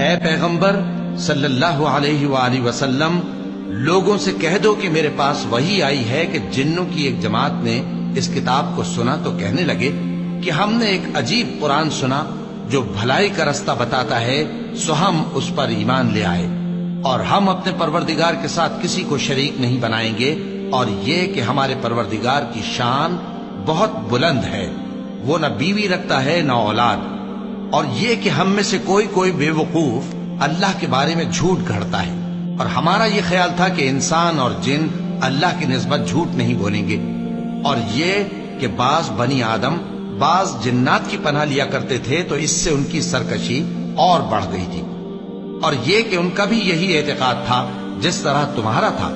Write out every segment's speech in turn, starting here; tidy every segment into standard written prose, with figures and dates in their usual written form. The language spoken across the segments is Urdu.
اے پیغمبر صلی اللہ علیہ وآلہ وسلم، لوگوں سے کہہ دو کہ میرے پاس وحی آئی ہے کہ جنوں کی ایک جماعت نے اس کتاب کو سنا تو کہنے لگے کہ ہم نے ایک عجیب قرآن سنا جو بھلائی کا رستہ بتاتا ہے، سو ہم اس پر ایمان لے آئے، اور ہم اپنے پروردگار کے ساتھ کسی کو شریک نہیں بنائیں گے، اور یہ کہ ہمارے پروردگار کی شان بہت بلند ہے، وہ نہ بیوی رکھتا ہے نہ اولاد، اور یہ کہ ہم میں سے کوئی بے وقوف اللہ کے بارے میں جھوٹ گھڑتا ہے، اور ہمارا یہ خیال تھا کہ انسان اور جن اللہ کی نسبت جھوٹ نہیں بولیں گے، اور یہ کہ بعض بنی آدم بعض جنات کی پناہ لیا کرتے تھے تو اس سے ان کی سرکشی اور بڑھ گئی تھی، اور یہ کہ ان کا بھی یہی اعتقاد تھا جس طرح تمہارا تھا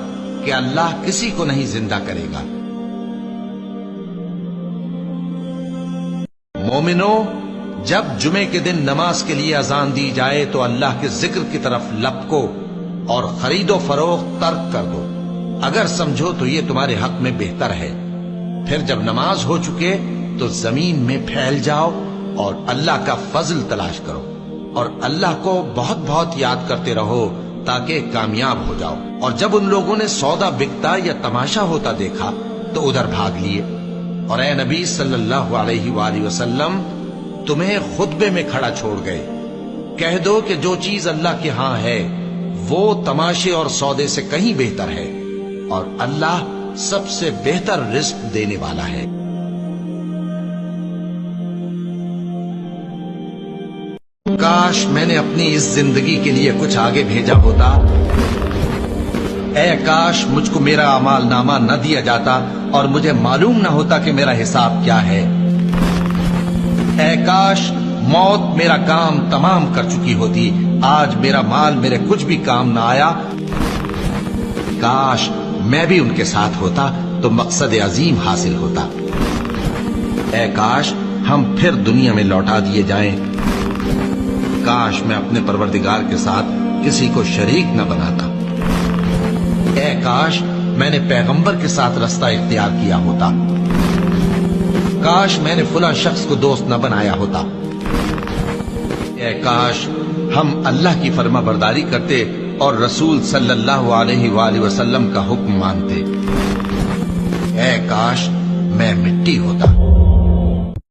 کہ اللہ کسی کو نہیں زندہ کرے گا۔ مومنو، جب جمعے کے دن نماز کے لیے اذان دی جائے تو اللہ کے ذکر کی طرف لپکو اور خرید و فروخت ترک کر دو، اگر سمجھو تو یہ تمہارے حق میں بہتر ہے۔ پھر جب نماز ہو چکے تو زمین میں پھیل جاؤ اور اللہ کا فضل تلاش کرو، اور اللہ کو بہت بہت یاد کرتے رہو تاکہ کامیاب ہو جاؤ۔ اور جب ان لوگوں نے سودا بکتا یا تماشا ہوتا دیکھا تو ادھر بھاگ لیے، اور اے نبی صلی اللہ علیہ وآلہ وسلم، تمہیں خطبے میں کھڑا چھوڑ گئے۔ کہہ دو کہ جو چیز اللہ کے ہاں ہے وہ تماشے اور سودے سے کہیں بہتر ہے، اور اللہ سب سے بہتر رزق دینے والا ہے۔ کاش میں نے اپنی اس زندگی کے لیے کچھ آگے بھیجا ہوتا، اے کاش مجھ کو میرا اعمال نامہ نہ دیا جاتا اور مجھے معلوم نہ ہوتا کہ میرا حساب کیا ہے، اے کاش موت میرا کام تمام کر چکی ہوتی، آج میرا مال میرے کچھ بھی کام نہ آیا، کاش میں بھی ان کے ساتھ ہوتا تو مقصد عظیم حاصل ہوتا، اے کاش ہم پھر دنیا میں لوٹا دیے جائیں، کاش میں اپنے پروردگار کے ساتھ کسی کو شریک نہ بناتا، اے کاش میں نے پیغمبر کے ساتھ رستہ اختیار کیا ہوتا، کاش میں نے فلاں شخص کو دوست نہ بنایا ہوتا، اے کاش ہم اللہ کی فرما برداری کرتے اور رسول صلی اللہ علیہ وآلہ وسلم کا حکم مانتے، اے کاش میں مٹی ہوتا۔